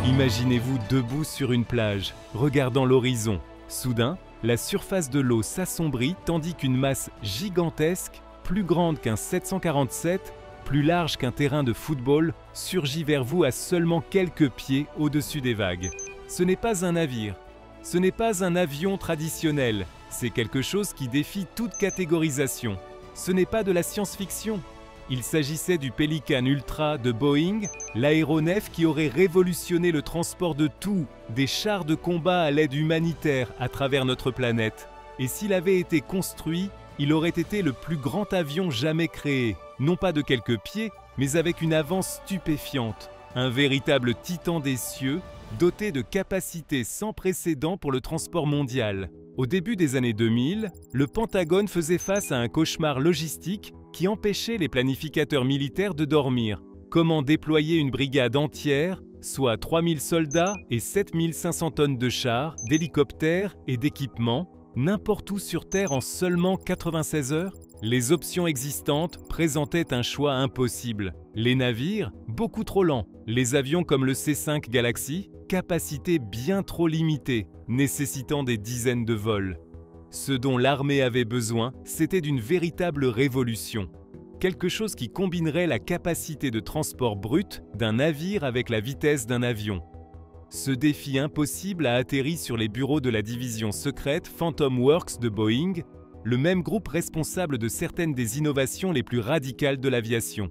Imaginez-vous debout sur une plage, regardant l'horizon. Soudain, la surface de l'eau s'assombrit tandis qu'une masse gigantesque, plus grande qu'un 747, plus large qu'un terrain de football, surgit vers vous à seulement quelques pieds au-dessus des vagues. Ce n'est pas un navire, ce n'est pas un avion traditionnel, c'est quelque chose qui défie toute catégorisation. Ce n'est pas de la science-fiction. Il s'agissait du Pelican Ultra de Boeing, l'aéronef qui aurait révolutionné le transport de tout, des chars de combat à l'aide humanitaire à travers notre planète. Et s'il avait été construit, il aurait été le plus grand avion jamais créé, non pas de quelques pieds, mais avec une avance stupéfiante. Un véritable titan des cieux, doté de capacités sans précédent pour le transport mondial. Au début des années 2000, le Pentagone faisait face à un cauchemar logistique qui empêchait les planificateurs militaires de dormir. Comment déployer une brigade entière, soit 3000 soldats et 7500 tonnes de chars, d'hélicoptères et d'équipements, n'importe où sur Terre en seulement 96 heures? Les options existantes présentaient un choix impossible. Les navires, beaucoup trop lents. Les avions comme le C-5 Galaxy, capacité bien trop limitée, nécessitant des dizaines de vols. Ce dont l'armée avait besoin, c'était d'une véritable révolution. Quelque chose qui combinerait la capacité de transport brut d'un navire avec la vitesse d'un avion. Ce défi impossible a atterri sur les bureaux de la division secrète Phantom Works de Boeing, le même groupe responsable de certaines des innovations les plus radicales de l'aviation.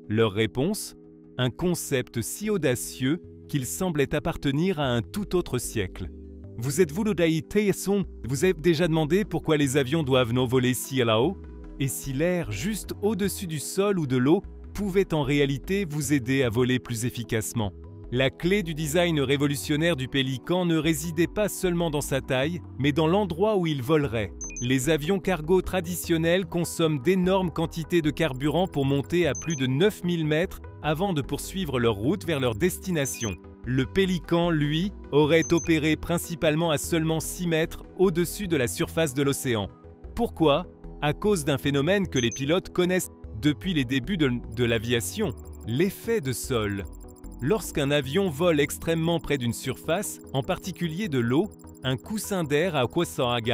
Leur réponse? Un concept si audacieux qu'il semblait appartenir à un tout autre siècle. Vous êtes-vous Tayson? Vous avez déjà demandé pourquoi les avions doivent non voler si là-haut? Et si l'air juste au-dessus du sol ou de l'eau pouvait en réalité vous aider à voler plus efficacement? La clé du design révolutionnaire du Pélican ne résidait pas seulement dans sa taille, mais dans l'endroit où il volerait. Les avions cargo traditionnels consomment d'énormes quantités de carburant pour monter à plus de 9000 mètres avant de poursuivre leur route vers leur destination. Le Pélican, lui, aurait opéré principalement à seulement 6 mètres au-dessus de la surface de l'océan. Pourquoi? À cause d'un phénomène que les pilotes connaissent depuis les débuts de l'aviation, l'effet de sol. Lorsqu'un avion vole extrêmement près d'une surface, en particulier de l'eau, un coussin d'air à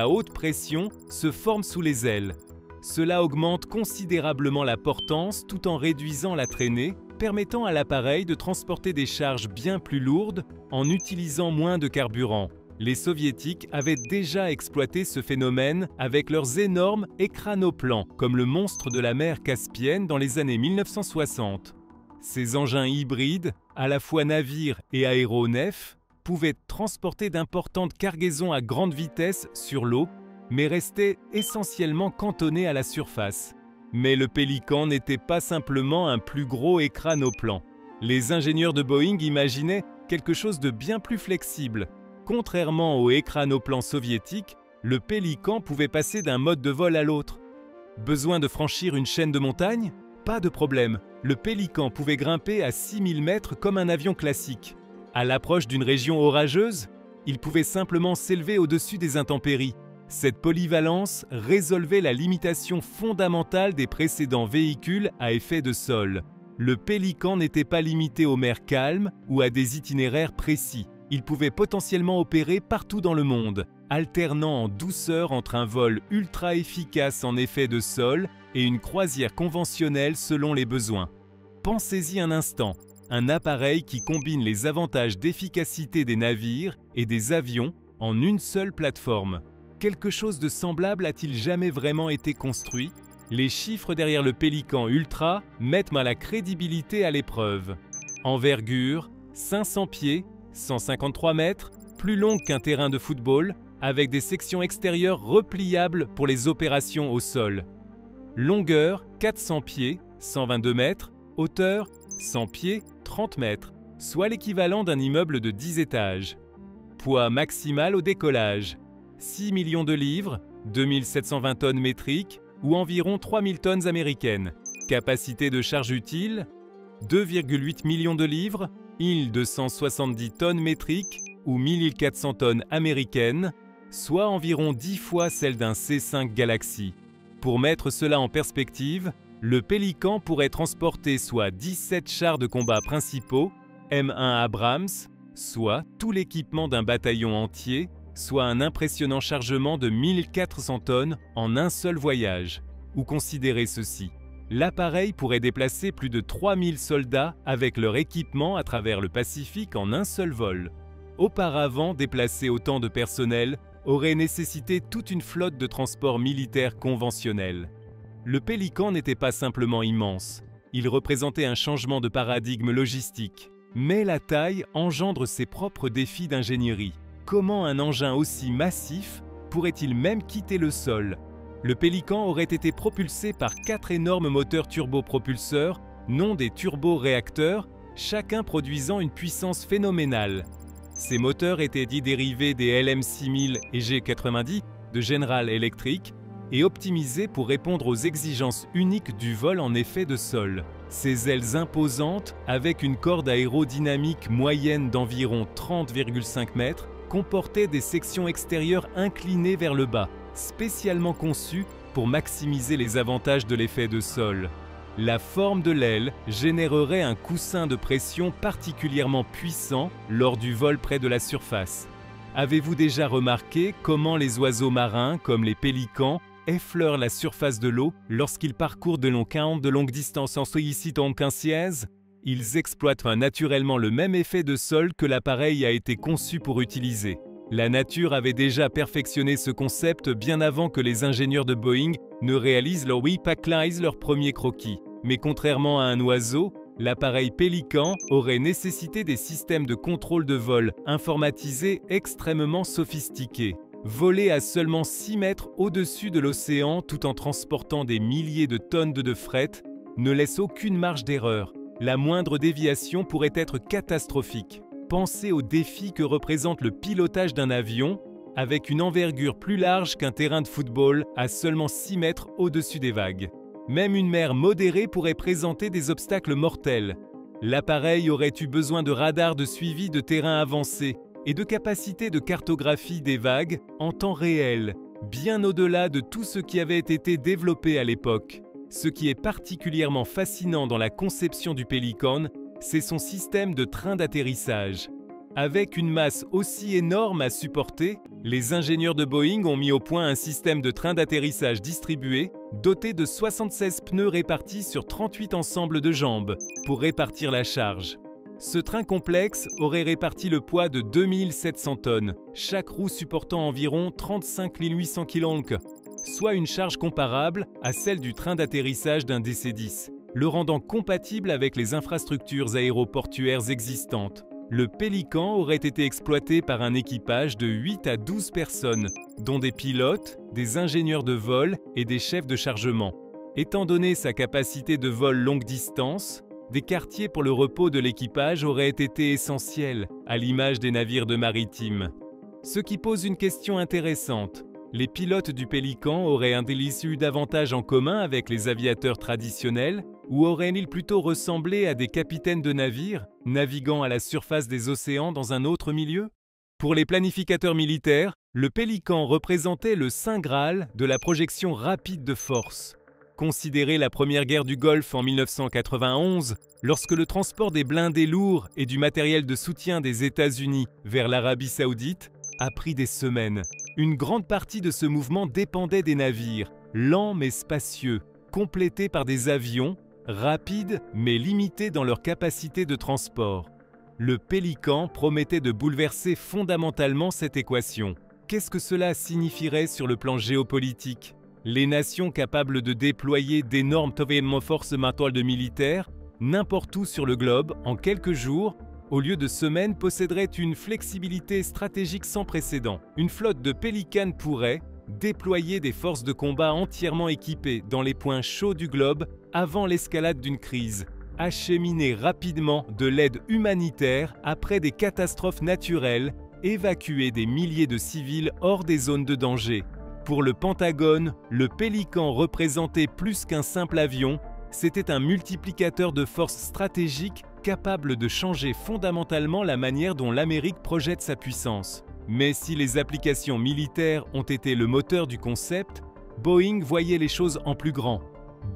haute pression se forme sous les ailes. Cela augmente considérablement la portance tout en réduisant la traînée, permettant à l'appareil de transporter des charges bien plus lourdes en utilisant moins de carburant. Les soviétiques avaient déjà exploité ce phénomène avec leurs énormes écranoplans, comme le monstre de la mer Caspienne dans les années 1960. Ces engins hybrides, à la fois navires et aéronefs, pouvaient transporter d'importantes cargaisons à grande vitesse sur l'eau, mais restaient essentiellement cantonnés à la surface. Mais le Pélican n'était pas simplement un plus gros écranoplan. Les ingénieurs de Boeing imaginaient quelque chose de bien plus flexible. Contrairement au écranoplan soviétique, le Pélican pouvait passer d'un mode de vol à l'autre. Besoin de franchir une chaîne de montagnes? Pas de problème, le Pélican pouvait grimper à 6000 mètres comme un avion classique. À l'approche d'une région orageuse, il pouvait simplement s'élever au-dessus des intempéries. Cette polyvalence résolvait la limitation fondamentale des précédents véhicules à effet de sol. Le Pélican n'était pas limité aux mers calmes ou à des itinéraires précis. Il pouvait potentiellement opérer partout dans le monde, alternant en douceur entre un vol ultra efficace en effet de sol et une croisière conventionnelle selon les besoins. Pensez-y un instant, un appareil qui combine les avantages d'efficacité des navires et des avions en une seule plateforme. Quelque chose de semblable a-t-il jamais vraiment été construit? Les chiffres derrière le Pélican Ultra mettent la crédibilité à l'épreuve. Envergure, 500 pieds, 153 mètres, plus longue qu'un terrain de football, avec des sections extérieures repliables pour les opérations au sol. Longueur, 400 pieds, 122 mètres, hauteur, 100 pieds, 30 mètres, soit l'équivalent d'un immeuble de 10 étages. Poids maximal au décollage, 6 millions de livres, 2720 tonnes métriques ou environ 3000 tonnes américaines. Capacité de charge utile, 2,8 millions de livres, 1270 tonnes métriques ou 1400 tonnes américaines, soit environ 10 fois celle d'un C-5 Galaxy. Pour mettre cela en perspective, le Pélican pourrait transporter soit 17 chars de combat principaux, M1 Abrams, soit tout l'équipement d'un bataillon entier, soit un impressionnant chargement de 1400 tonnes en un seul voyage. Ou considérez ceci. L'appareil pourrait déplacer plus de 3000 soldats avec leur équipement à travers le Pacifique en un seul vol. Auparavant, déplacer autant de personnel aurait nécessité toute une flotte de transport militaire conventionnel. Le Pélican n'était pas simplement immense, il représentait un changement de paradigme logistique. Mais la taille engendre ses propres défis d'ingénierie. Comment un engin aussi massif pourrait-il même quitter le sol ? Le Pélican aurait été propulsé par 4 énormes moteurs turbopropulseurs, non des turboréacteurs, chacun produisant une puissance phénoménale. Ces moteurs étaient dits dérivés des LM6000 et G90 de General Electric et optimisés pour répondre aux exigences uniques du vol en effet de sol. Ces ailes imposantes, avec une corde aérodynamique moyenne d'environ 30,5 mètres, comportaient des sections extérieures inclinées vers le bas, spécialement conçues pour maximiser les avantages de l'effet de sol. La forme de l'aile générerait un coussin de pression particulièrement puissant lors du vol près de la surface. Avez-vous déjà remarqué comment les oiseaux marins, comme les pélicans, effleurent la surface de l'eau lorsqu'ils parcourent de longues distances en sollicitant quinzièse? Ils exploitent naturellement le même effet de sol que l'appareil a été conçu pour utiliser. La nature avait déjà perfectionné ce concept bien avant que les ingénieurs de Boeing ne réalisent leur premier croquis. Mais contrairement à un oiseau, l'appareil Pélican aurait nécessité des systèmes de contrôle de vol informatisés extrêmement sophistiqués. Voler à seulement 6 mètres au-dessus de l'océan tout en transportant des milliers de tonnes de fret ne laisse aucune marge d'erreur. La moindre déviation pourrait être catastrophique. Pensez au défi que représente le pilotage d'un avion avec une envergure plus large qu'un terrain de football à seulement 6 mètres au-dessus des vagues. Même une mer modérée pourrait présenter des obstacles mortels. L'appareil aurait eu besoin de radars de suivi de terrain avancés et de capacités de cartographie des vagues en temps réel, bien au-delà de tout ce qui avait été développé à l'époque. Ce qui est particulièrement fascinant dans la conception du Pélican, c'est son système de train d'atterrissage. Avec une masse aussi énorme à supporter, les ingénieurs de Boeing ont mis au point un système de train d'atterrissage distribué, doté de 76 pneus répartis sur 38 ensembles de jambes, pour répartir la charge. Ce train complexe aurait réparti le poids de 2700 tonnes, chaque roue supportant environ 35 800 kg, soit une charge comparable à celle du train d'atterrissage d'un DC-10, le rendant compatible avec les infrastructures aéroportuaires existantes. Le Pélican aurait été exploité par un équipage de 8 à 12 personnes, dont des pilotes, des ingénieurs de vol et des chefs de chargement. Étant donné sa capacité de vol longue distance, des quartiers pour le repos de l'équipage auraient été essentiels, à l'image des navires de maritime. Ce qui pose une question intéressante. Les pilotes du Pélican auraient-ils eu davantage en commun avec les aviateurs traditionnels ou auraient-ils plutôt ressemblé à des capitaines de navires, naviguant à la surface des océans dans un autre milieu? Pour les planificateurs militaires, le Pélican représentait le saint graal de la projection rapide de force. Considérez la première guerre du Golfe en 1991, lorsque le transport des blindés lourds et du matériel de soutien des États-Unis vers l'Arabie Saoudite a pris des semaines. Une grande partie de ce mouvement dépendait des navires, lents mais spacieux, complétés par des avions, rapides mais limités dans leur capacité de transport. Le Pélican promettait de bouleverser fondamentalement cette équation. Qu'est-ce que cela signifierait sur le plan géopolitique? Les nations capables de déployer d'énormes forces de militaires, n'importe où sur le globe, en quelques jours, au lieu de semaines, posséderaient une flexibilité stratégique sans précédent. Une flotte de Pélican pourrait déployer des forces de combat entièrement équipées dans les points chauds du globe avant l'escalade d'une crise, acheminer rapidement de l'aide humanitaire après des catastrophes naturelles, évacuer des milliers de civils hors des zones de danger. Pour le Pentagone, le Pélican représentait plus qu'un simple avion, c'était un multiplicateur de force stratégique capable de changer fondamentalement la manière dont l'Amérique projette sa puissance. Mais si les applications militaires ont été le moteur du concept, Boeing voyait les choses en plus grand,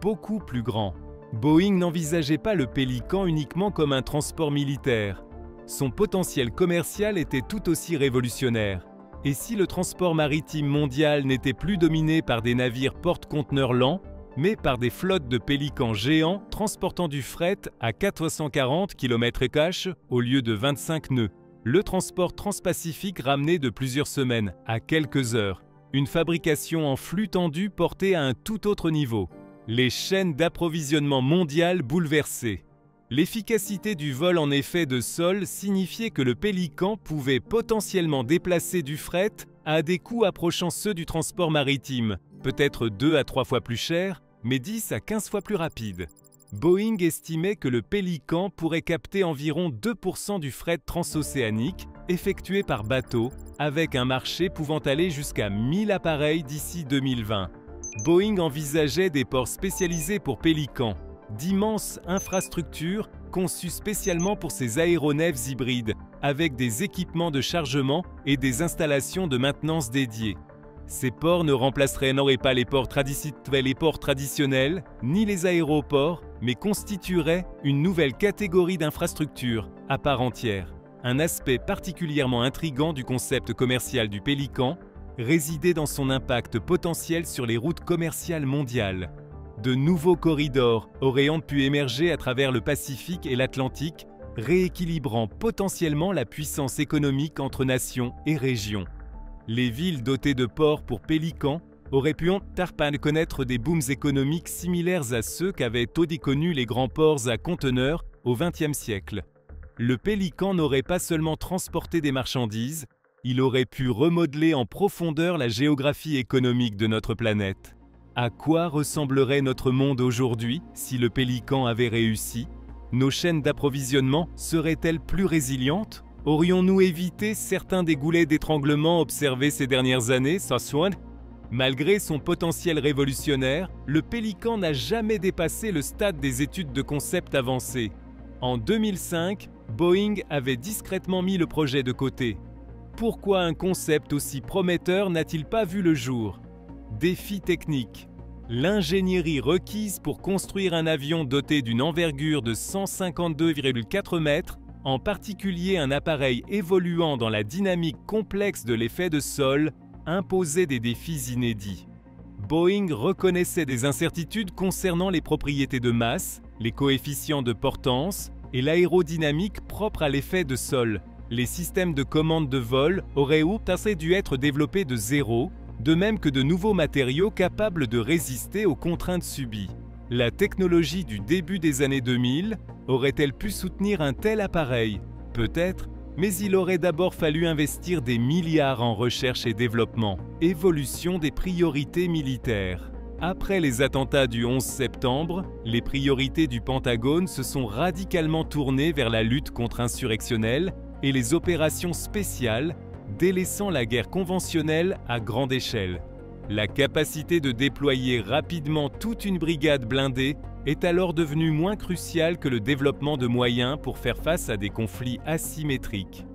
beaucoup plus grand. Boeing n'envisageait pas le Pélican uniquement comme un transport militaire. son potentiel commercial était tout aussi révolutionnaire. Et si le transport maritime mondial n'était plus dominé par des navires porte-conteneurs lents, mais par des flottes de pélicans géants transportant du fret à 440 km/h au lieu de 25 nœuds. Le transport transpacifique ramené de plusieurs semaines à quelques heures. Une fabrication en flux tendu portée à un tout autre niveau. Les chaînes d'approvisionnement mondiales bouleversées. L'efficacité du vol en effet de sol signifiait que le pélican pouvait potentiellement déplacer du fret à des coûts approchant ceux du transport maritime, peut-être 2 à 3 fois plus cher, mais 10 à 15 fois plus rapide. Boeing estimait que le pélican pourrait capter environ 2% du fret transocéanique effectué par bateau, avec un marché pouvant aller jusqu'à 1000 appareils d'ici 2020. Boeing envisageait des ports spécialisés pour pélicans, d'immenses infrastructures conçues spécialement pour ces aéronefs hybrides, avec des équipements de chargement et des installations de maintenance dédiées. Ces ports ne remplaceraient pas les ports traditionnels, ni les aéroports, mais constitueraient une nouvelle catégorie d'infrastructures à part entière. Un aspect particulièrement intrigant du concept commercial du pélican résidait dans son impact potentiel sur les routes commerciales mondiales. De nouveaux corridors auraient pu émerger à travers le Pacifique et l'Atlantique, rééquilibrant potentiellement la puissance économique entre nations et régions. Les villes dotées de ports pour pélicans auraient pu connaître des booms économiques similaires à ceux qu'avaient connus les grands ports à conteneurs au XXe siècle. Le pélican n'aurait pas seulement transporté des marchandises, il aurait pu remodeler en profondeur la géographie économique de notre planète. À quoi ressemblerait notre monde aujourd'hui si le pélican avait réussi? Nos chaînes d'approvisionnement seraient-elles plus résilientes? Aurions-nous évité certains des goulets d'étranglement observés ces dernières années, Malgré son potentiel révolutionnaire, le pélican n'a jamais dépassé le stade des études de concept avancées. En 2005, Boeing avait discrètement mis le projet de côté. Pourquoi un concept aussi prometteur n'a-t-il pas vu le jour? Défi technique. L'ingénierie requise pour construire un avion doté d'une envergure de 152,4 mètres, en particulier un appareil évoluant dans la dynamique complexe de l'effet de sol, imposait des défis inédits. Boeing reconnaissait des incertitudes concernant les propriétés de masse, les coefficients de portance et l'aérodynamique propre à l'effet de sol. Les systèmes de commande de vol auraient dû être développés de zéro, de même que de nouveaux matériaux capables de résister aux contraintes subies. La technologie du début des années 2000 aurait-elle pu soutenir un tel appareil? Peut-être, mais il aurait d'abord fallu investir des milliards en recherche et développement. Évolution des priorités militaires. Après les attentats du 11 septembre, les priorités du Pentagone se sont radicalement tournées vers la lutte contre-insurrectionnelle et les opérations spéciales, délaissant la guerre conventionnelle à grande échelle. La capacité de déployer rapidement toute une brigade blindée est alors devenue moins cruciale que le développement de moyens pour faire face à des conflits asymétriques.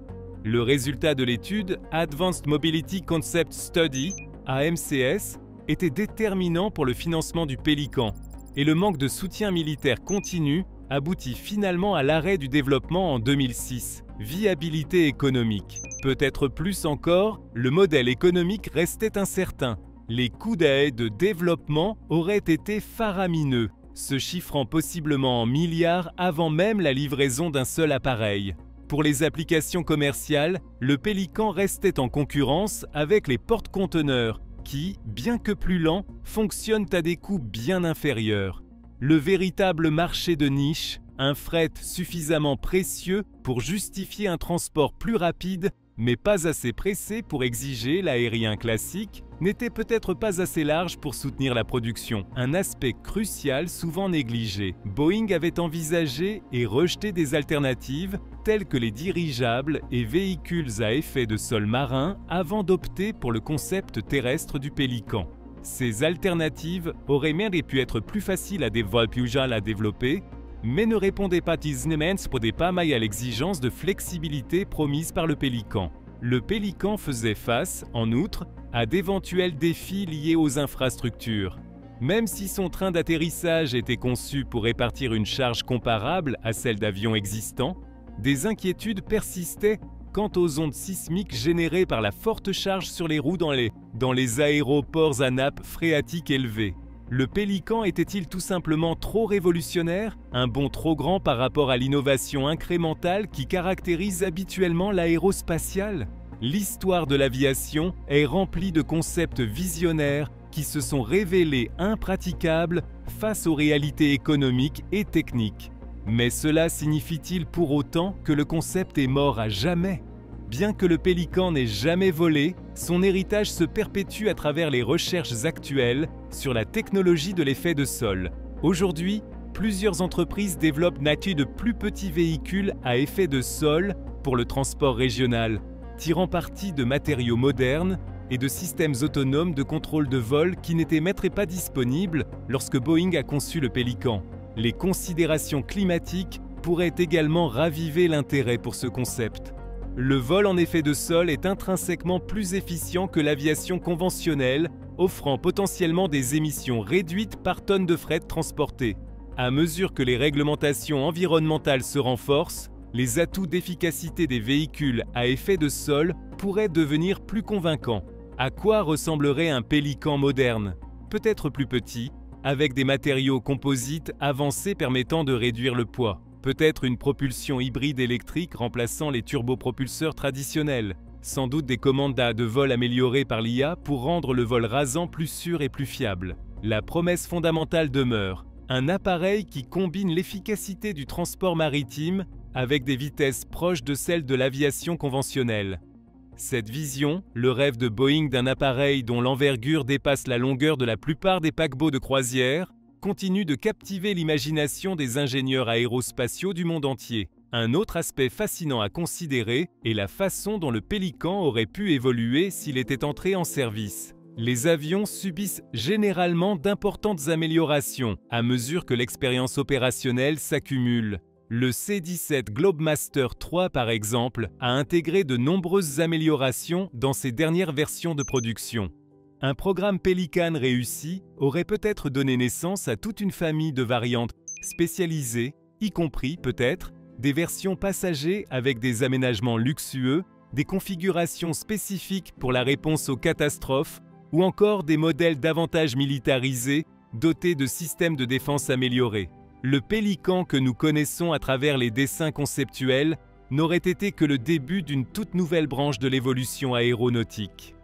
Le résultat de l'étude Advanced Mobility Concept Study, AMCS, était déterminant pour le financement du pélican, et le manque de soutien militaire continu aboutit finalement à l'arrêt du développement en 2006. Viabilité économique. Peut-être plus encore, le modèle économique restait incertain. Les coûts de développement auraient été faramineux, se chiffrant possiblement en milliards avant même la livraison d'un seul appareil. Pour les applications commerciales, le pélican restait en concurrence avec les porte-conteneurs qui, bien que plus lents, fonctionnent à des coûts bien inférieurs. Le véritable marché de niche, un fret suffisamment précieux pour justifier un transport plus rapide, mais pas assez pressé pour exiger l'aérien classique, n'était peut-être pas assez large pour soutenir la production, un aspect crucial souvent négligé. Boeing avait envisagé et rejeté des alternatives telles que les dirigeables et véhicules à effet de sol marin avant d'opter pour le concept terrestre du pélican. Ces alternatives auraient même pu être plus faciles à développer, mais ne répondaient pas à l'exigence de flexibilité promise par le pélican. Le pélican faisait face, en outre, à d'éventuels défis liés aux infrastructures. Même si son train d'atterrissage était conçu pour répartir une charge comparable à celle d'avions existants, des inquiétudes persistaient quant aux ondes sismiques générées par la forte charge sur les roues dans les aéroports à nappe phréatique élevée. Le Pélican était-il tout simplement trop révolutionnaire, un bond trop grand par rapport à l'innovation incrémentale qui caractérise habituellement l'aérospatiale? L'histoire de l'aviation est remplie de concepts visionnaires qui se sont révélés impraticables face aux réalités économiques et techniques. Mais cela signifie-t-il pour autant que le concept est mort à jamais? Bien que le Pélican n'ait jamais volé, son héritage se perpétue à travers les recherches actuelles sur la technologie de l'effet de sol. Aujourd'hui, plusieurs entreprises développent de plus petits véhicules à effet de sol pour le transport régional, tirant parti de matériaux modernes et de systèmes autonomes de contrôle de vol qui n'étaient pas disponibles lorsque Boeing a conçu le Pélican. Les considérations climatiques pourraient également raviver l'intérêt pour ce concept. Le vol en effet de sol est intrinsèquement plus efficient que l'aviation conventionnelle, offrant potentiellement des émissions réduites par tonne de fret transporté. À mesure que les réglementations environnementales se renforcent, les atouts d'efficacité des véhicules à effet de sol pourraient devenir plus convaincants. À quoi ressemblerait un Pélican moderne? Peut-être plus petit, avec des matériaux composites avancés permettant de réduire le poids. Peut-être une propulsion hybride électrique remplaçant les turbopropulseurs traditionnels. Sans doute des commandes de vol améliorées par l'IA pour rendre le vol rasant plus sûr et plus fiable. La promesse fondamentale demeure, un appareil qui combine l'efficacité du transport maritime avec des vitesses proches de celles de l'aviation conventionnelle. Cette vision, le rêve de Boeing d'un appareil dont l'envergure dépasse la longueur de la plupart des paquebots de croisière, continue de captiver l'imagination des ingénieurs aérospatiaux du monde entier. Un autre aspect fascinant à considérer est la façon dont le Pélican aurait pu évoluer s'il était entré en service. Les avions subissent généralement d'importantes améliorations à mesure que l'expérience opérationnelle s'accumule. Le C-17 Globemaster III, par exemple, a intégré de nombreuses améliorations dans ses dernières versions de production. Un programme Pélican réussi aurait peut-être donné naissance à toute une famille de variantes spécialisées, y compris, peut-être, des versions passagers avec des aménagements luxueux, des configurations spécifiques pour la réponse aux catastrophes, ou encore des modèles davantage militarisés, dotés de systèmes de défense améliorés. Le Pélican que nous connaissons à travers les dessins conceptuels n'aurait été que le début d'une toute nouvelle branche de l'évolution aéronautique.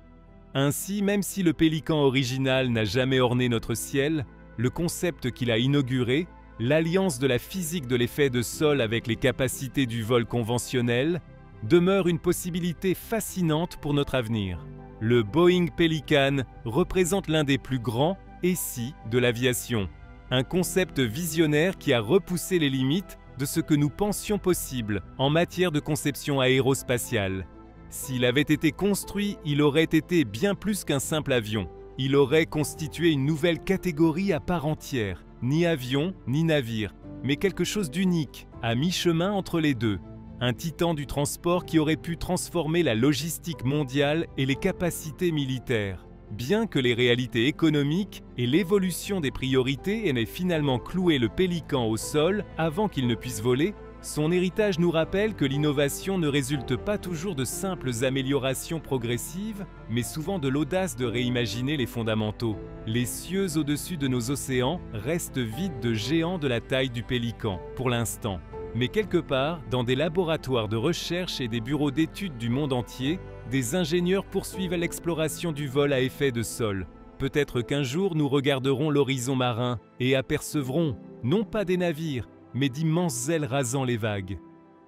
Ainsi, même si le Pélican original n'a jamais orné notre ciel, le concept qu'il a inauguré, l'alliance de la physique de l'effet de sol avec les capacités du vol conventionnel, demeure une possibilité fascinante pour notre avenir. Le Boeing Pélican représente l'un des plus grands SI de l'aviation. Un concept visionnaire qui a repoussé les limites de ce que nous pensions possible en matière de conception aérospatiale. S'il avait été construit, il aurait été bien plus qu'un simple avion. Il aurait constitué une nouvelle catégorie à part entière, ni avion, ni navire, mais quelque chose d'unique, à mi-chemin entre les deux. Un titan du transport qui aurait pu transformer la logistique mondiale et les capacités militaires. Bien que les réalités économiques et l'évolution des priorités aient finalement cloué le Pélican au sol avant qu'il ne puisse voler, son héritage nous rappelle que l'innovation ne résulte pas toujours de simples améliorations progressives, mais souvent de l'audace de réimaginer les fondamentaux. Les cieux au-dessus de nos océans restent vides de géants de la taille du Pélican, pour l'instant. Mais quelque part, dans des laboratoires de recherche et des bureaux d'études du monde entier, des ingénieurs poursuivent l'exploration du vol à effet de sol. Peut-être qu'un jour nous regarderons l'horizon marin et apercevrons, non pas des navires, mais d'immenses ailes rasant les vagues.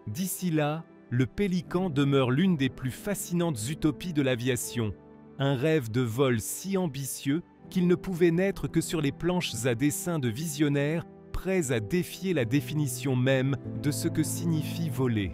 D'ici là, le Pélican demeure l'une des plus fascinantes utopies de l'aviation, un rêve de vol si ambitieux qu'il ne pouvait naître que sur les planches à dessin de visionnaires prêts à défier la définition même de ce que signifie voler.